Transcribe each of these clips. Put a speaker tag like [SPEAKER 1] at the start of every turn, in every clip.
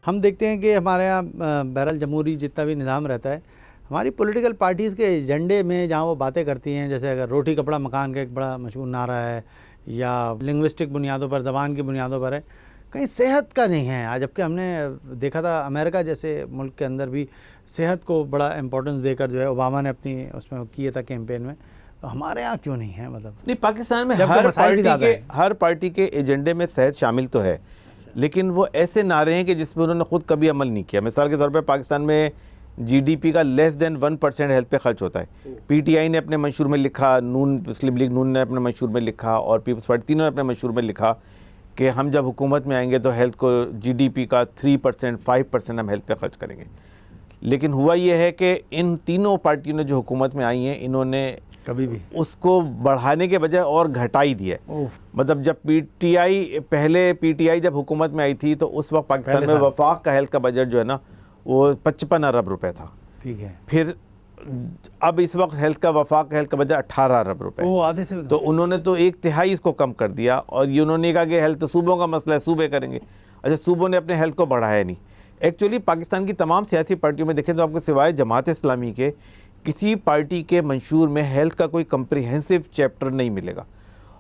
[SPEAKER 1] ہم دیکھتے ہیں کہ ہمارے یہاں بہرحال جمہوری جتنا بھی نظام رہتا ہے، ہماری پولیٹیکل پارٹیز کے ایجنڈے میں جہاں وہ باتیں کرتی ہیں، جیسے اگر روٹی کپڑا مکان کا ایک بڑا مشہور نعرہ ہے، یا لنگوسٹک بنیادوں پر، زبان کی بنیادوں پر ہے، کہیں صحت کا نہیں ہے. جبکہ ہم نے دیکھا تھا امریکہ جیسے ملک کے اندر بھی صحت کو بڑا امپورٹنس دے کر جو ہے اوباما نے اپنی اس میں کیا تھا کیمپین میں. ہمارے ہاں کیوں نہیں ہے؟ مطلب
[SPEAKER 2] نہیں، پاکستان میں
[SPEAKER 1] جبکہ
[SPEAKER 2] ہر پارٹی کے ایجنڈے میں صحت شامل تو ہے، لیکن وہ ایسے نعرے ہیں کہ جس پہ انہوں نے خود کبھی عمل نہیں کیا. مثال کے طور پہ پاکستان میں جی ڈی پی کا لیس دین 1% ہیلتھ پہ خرچ ہوتا ہے. پی ٹی آئی نے اپنے منشور میں لکھا، مسلم لیگ نون نے اپنے منشور میں لکھا، اور پیپلز پارٹی تینوں نے اپنے منشور میں لکھا کہ ہم جب حکومت میں آئیں گے تو ہیلتھ کو جی ڈی پی کا 3%، 5% ہم ہیلتھ پہ خرچ کریں گے. لیکن ہوا یہ ہے کہ ان تینوں پارٹیوں نے جو حکومت میں آئی ہیں، انہوں نے
[SPEAKER 1] کبھی بھی
[SPEAKER 2] اس کو بڑھانے کے بجائے اور گھٹائی دی ہے. مطلب جب پی ٹی آئی جب حکومت میں آئی تھی تو اس وقت پاکستان میں وفاق کا ہیلتھ کا بجٹ جو ہے نا وہ 55 ارب روپے تھا.
[SPEAKER 1] ٹھیک ہے.
[SPEAKER 2] پھر اب اس وقت وفاق کا ہیلتھ کا بجٹ 18 ارب روپے.
[SPEAKER 1] آدھے سے
[SPEAKER 2] تو انہوں نے تو 1/3 اس کو کم کر دیا، اور یہ انہوں نے کہا کہ ہیلتھ صوبوں کا مسئلہ ہے، صوبے کریں گے. اچھا، صوبوں نے اپنے ہیلتھ کو بڑھایا نہیں. ایکچولی پاکستان کی تمام سیاسی پارٹیوں میں دیکھیں تو آپ کو سوائے جماعت اسلامی کے کسی پارٹی کے منشور میں ہیلتھ کا کوئی کمپریہنسو چیپٹر نہیں ملے گا.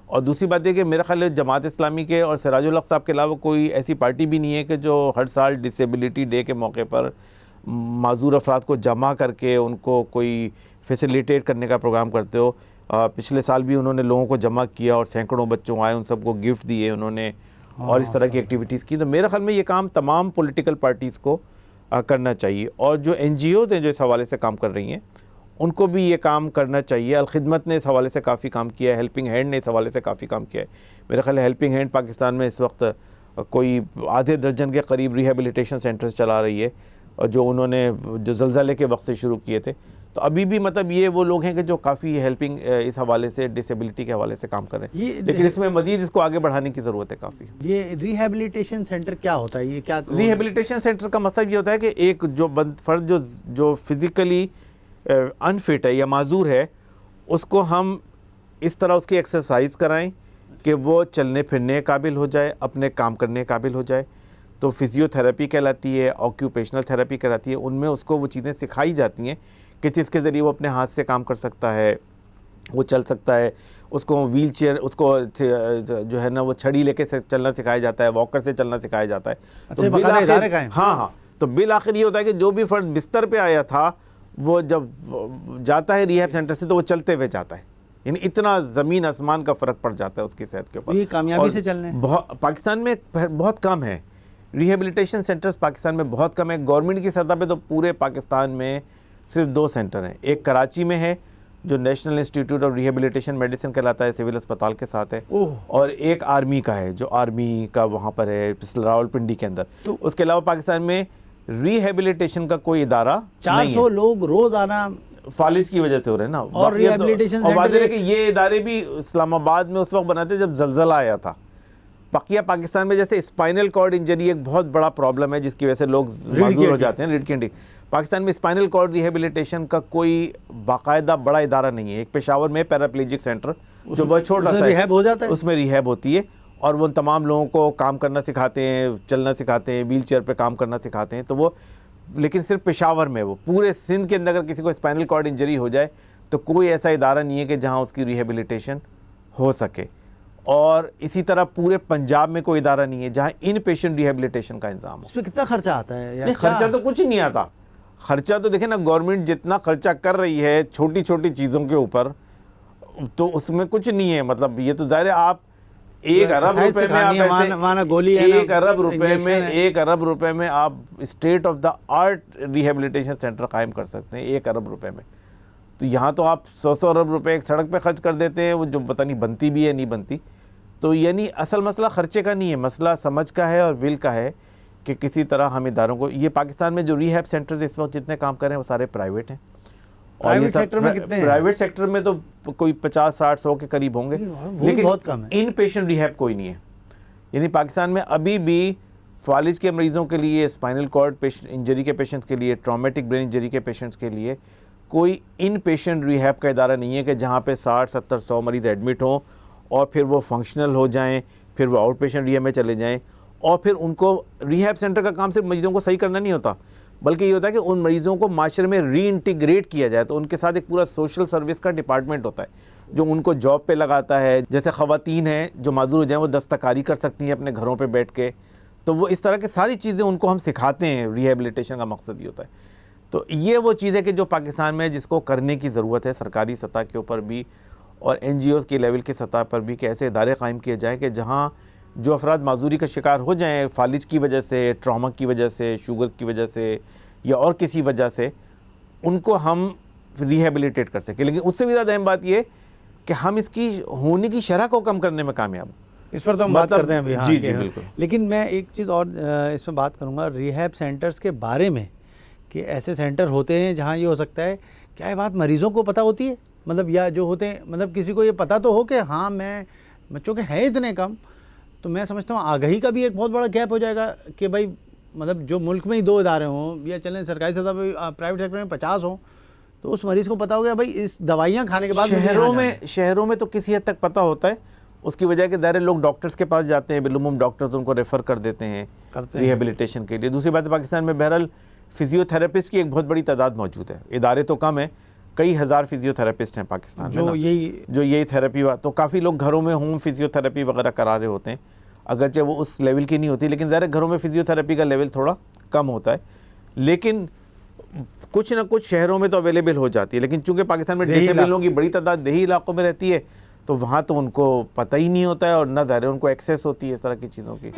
[SPEAKER 2] اور دوسری بات یہ کہ میرا خیال ہے جماعت اسلامی کے اور سراج الحق صاحب کے علاوہ کوئی ایسی پارٹی بھی نہیں ہے کہ جو ہر سال ڈسیبلٹی ڈے کے موقع پر معذور افراد کو جمع کر کے ان کو کوئی فیسیلیٹیٹ کرنے کا پروگرام کرتے ہو. پچھلے سال بھی انہوں نے لوگوں کو جمع کیا اور سینکڑوں بچوں آئے، ان سب کو گفٹ دیے انہوں نے، اور اس طرح کی ایکٹیویٹیز کی. تو میرے خیال میں یہ کام تمام پولیٹیکل پارٹیز کو کرنا چاہیے، اور جو این جی اوز ہیں جو اس حوالے سے کام کر رہی ہیں ان کو بھی یہ کام کرنا چاہیے. الخدمت نے اس حوالے سے کافی کام کیا ہے، ہیلپنگ ہینڈ نے اس حوالے سے کافی کام کیا ہے. میرے خیال ہے ہیلپنگ ہینڈ پاکستان میں اس وقت کوئی آدھے درجن کے قریب ریہیبلیٹیشن سینٹرز چلا رہی ہے، اور جو انہوں نے جو زلزلے کے وقت سے شروع کیے تھے. تو ابھی بھی مطلب یہ وہ لوگ ہیں کہ جو کافی ہیلپنگ اس حوالے سے ڈسیبلٹی کے حوالے سے کام کر رہے ہیں، لیکن اس میں مزید اس کو آگے بڑھانے کی ضرورت ہے کافی.
[SPEAKER 1] یہ ریہیبلیٹیشن سینٹر کیا ہوتا ہے؟ یہ کیا
[SPEAKER 2] ریہیبلیٹیشن سینٹر کا مطلب یہ ہوتا ہے کہ ایک جو فرد جو فزیکلی انفٹ ہے یا معذور ہے، اس کو ہم اس طرح اس کی ایکسرسائز کرائیں کہ وہ چلنے پھرنے قابل ہو جائے، اپنے کام کرنے قابل ہو جائے. تو فزیو تھراپی کہلاتی ہے، آکیوپیشنل تھراپی کہلاتی ہے. ان میں اس کو وہ چیزیں سکھائی جاتی ہیں کہ جس کے ذریعے وہ اپنے ہاتھ سے کام کر سکتا ہے، وہ چل سکتا ہے. اس کو ویل چیئر، اس کو جو ہے نا وہ چھڑی لے کے چلنا سکھایا جاتا ہے، واکر سے چلنا سکھایا جاتا ہے. ہاں تو بالآخر یہ ہوتا ہے کہ جو بھی فرد بستر پہ آیا تھا وہ جب جاتا ہے ریہیب سینٹر سے تو وہ چلتے ہوئے جاتا ہے. یعنی اتنا زمین آسمان کا فرق پڑ جاتا ہے اس کی صحت کے اوپر.
[SPEAKER 1] یہ کامیابی سے چلنے
[SPEAKER 2] پاکستان میں بہت کم ہے ریہیبلیٹیشن سینٹرز، پاکستان میں بہت کم ہے. گورنمنٹ کی سطح پہ تو پورے پاکستان میں صرف 2 سینٹر ہیں. ایک کراچی میں ہے جو national institute of rehabilitation medicine کہلاتا ہے، سول اسپتال کے ساتھ ہے، اور ایک آرمی کا ہے جو آرمی کا وہاں پر ہے راولپنڈی کے اندر. اس کے علاوہ پاکستان میں ریہیبلیٹیشن کا کوئی ادارہ نہیں ہے.
[SPEAKER 1] 400 لوگ روزانہ
[SPEAKER 2] فالج کی وجہ سے ہو رہے ہیں نا.
[SPEAKER 1] اور ریہیبلیٹیشن
[SPEAKER 2] سینٹر ہے کہ یہ ادارے بھی اسلام آباد میں اس وقت بناتے جب زلزلہ آیا تھا. بقیہ پاکستان میں جیسے اسپائنل کارڈ انجری ایک بہت بڑا پرابلم ہے جس کی وجہ سے لوگ معذور ہو جاتے ہیں، ریڑھ کی ہڈی. پاکستان میں اسپائنل کارڈ ریہیبلیٹیشن کا کوئی باقاعدہ بڑا ادارہ نہیں ہے. ایک پشاور میں پیراپلیجک سینٹر جو بہت چھوٹا سا
[SPEAKER 1] ریہیب ہو جاتا ہے،
[SPEAKER 2] اس میں ریہیب ہوتی ہے، اور وہ تمام لوگوں کو کام کرنا سکھاتے ہیں، چلنا سکھاتے ہیں، ویل چیئر پہ کام کرنا سکھاتے ہیں. تو وہ لیکن صرف پشاور میں، وہ پورے سندھ کے اندر اگر کسی کو اسپائنل کارڈ انجری ہو جائے تو کوئی ایسا ادارہ نہیں ہے کہ جہاں اس کی ریہیبلیٹیشن ہو سکے. اور اسی طرح پورے پنجاب میں کوئی ادارہ نہیں ہے جہاں ان پیشنٹ ریہیبلیٹیشن کا انتظام ہو.
[SPEAKER 1] اس پہ کتنا خرچہ آتا ہے؟
[SPEAKER 2] خرچہ تو کچھ نہیں آتا. خرچہ تو دیکھیں نا، گورنمنٹ جتنا خرچہ کر رہی ہے چھوٹی چھوٹی چیزوں کے اوپر، تو اس میں کچھ نہیں ہے. مطلب یہ تو ظاہر ہے، آپ 1 ارب روپے میں ایک ارب روپے میں آپ state of the art rehabilitation centre قائم کر سکتے ہیں 1 ارب روپے میں. تو یہاں تو آپ 100 ارب روپے ایک سڑک پہ خرچ کر دیتے ہیں، وہ جو پتہ نہیں بنتی بھی ہے نہیں بنتی. تو یعنی اصل مسئلہ خرچے کا نہیں ہے، مسئلہ سمجھ کا ہے اور ول کا ہے کہ کسی طرح ہم اداروں کو. یہ پاکستان میں جو ریہیب سینٹرز اس وقت جتنے کام کر رہے ہیں وہ سارے پرائیویٹ ہیں.
[SPEAKER 1] پرائیویٹ سیکٹر میں کتنے ہیں؟
[SPEAKER 2] پرائیویٹ سیکٹر میں تو کوئی 50 60 100 کے قریب ہوں گے، لیکن
[SPEAKER 1] بہت کم ہے.
[SPEAKER 2] ان پیشنٹ ریہیب کوئی نہیں ہے. یعنی پاکستان میں ابھی بھی فالج کے مریضوں کے لیے، اسپائنل کارڈ انجری کے پیشنٹس کے لیے، ٹرامیٹک برین انجری کے پیشنٹس کے لیے کوئی ان پیشنٹ ریہیب کا ادارہ نہیں ہے کہ جہاں پہ 60 70 100 مریض ایڈمٹ ہوں اور پھر وہ فنکشنل ہو جائیں، پھر وہ آؤٹ پیشنٹ ریہیب میں چلے جائیں. اور پھر ان کو ریہیب سینٹر کا کام صرف مریضوں کو صحیح کرنا نہیں ہوتا، بلکہ یہ ہوتا ہے کہ ان مریضوں کو معاشرے میں ری انٹیگریٹ کیا جائے. تو ان کے ساتھ ایک پورا سوشل سروس کا ڈپارٹمنٹ ہوتا ہے جو ان کو جاب پہ لگاتا ہے. جیسے خواتین ہیں جو معذور ہو جائیں وہ دستکاری کر سکتی ہیں اپنے گھروں پہ بیٹھ کے، تو وہ اس طرح کی ساری چیزیں ان کو ہم سکھاتے ہیں. ریہیبلیٹیشن کا مقصد یہ ہوتا ہے. تو یہ وہ چیز ہے کہ جو پاکستان میں جس کو کرنے کی ضرورت ہے سرکاری سطح کے اوپر بھی اور این جی اوز کے لیول کی سطح پر بھی، کہ ایسے ادارے قائم کیے جائیں کہ جہاں جو افراد معذوری کا شکار ہو جائیں فالج کی وجہ سے، ٹراما کی وجہ سے، شوگر کی وجہ سے یا اور کسی وجہ سے، ان کو ہم ریہیبلیٹیٹ کر سکیں. لیکن اس سے بھی زیادہ اہم بات یہ کہ ہم اس کی ہونے کی شرح کو کم کرنے میں کامیاب ہوں.
[SPEAKER 1] اس پر تو ہم بات کرتے ہیں ابھی. ہاں
[SPEAKER 2] جی بالکل.
[SPEAKER 1] لیکن میں ایک چیز اور اس میں بات کروں گا ریہیب سینٹرز کے بارے میں، کہ ایسے سینٹر ہوتے ہیں جہاں یہ ہو سکتا ہے کیا یہ بات مریضوں کو پتہ ہوتی ہے، مطلب یا جو ہوتے ہیں مطلب کسی کو یہ پتہ تو ہو کہ ہاں میں چونکہ ہیں اتنے کم، تو میں سمجھتا ہوں آگہی کا بھی ایک بہت بڑا گیپ ہو جائے گا کہ بھائی مطلب جو ملک میں ہی 2 ادارے ہوں یا چلیں سرکاری سطح پہ پرائیویٹ سیکٹر میں 50 ہوں، تو اس مریض کو پتہ ہو گیا بھائی اس دوائیاں کھانے کے بعد
[SPEAKER 2] شہروں میں تو کسی حد تک پتہ ہوتا ہے. اس کی وجہ کہ ظاہر لوگ ڈاکٹرز کے پاس جاتے ہیں، بالعموم ڈاکٹرز ان کو ریفر کر دیتے ہیں ریہیبلیٹیشن کے لیے. دوسری بات پاکستان میں بہرحال فزیو تھراپسٹ کی ایک بہت بڑی تعداد موجود ہے. ادارے تو کم ہیں، کئی ہزار فزیو تھراپسٹ ہیں پاکستان میں جو یہی تھراپی تو کافی لوگ گھروں میں ہوم فزیو تھراپی وغیرہ کرا رہے ہوتے ہیں، اگرچہ وہ اس لیول کی نہیں ہوتی، لیکن ظاہر گھروں میں فزیو تھراپی کا لیول تھوڑا کم ہوتا ہے. لیکن کچھ نہ کچھ شہروں میں تو اویلیبل ہو جاتی ہے. لیکن چونکہ پاکستان میں ڈسیبل لوگوں کی بڑی تعداد دیہی علاقوں میں رہتی ہے، تو وہاں تو ان کو پتہ ہی نہیں ہوتا ہے اور نہ ظاہر ان کو ایکسیس ہوتی ہے اس طرح کی چیزوں کی.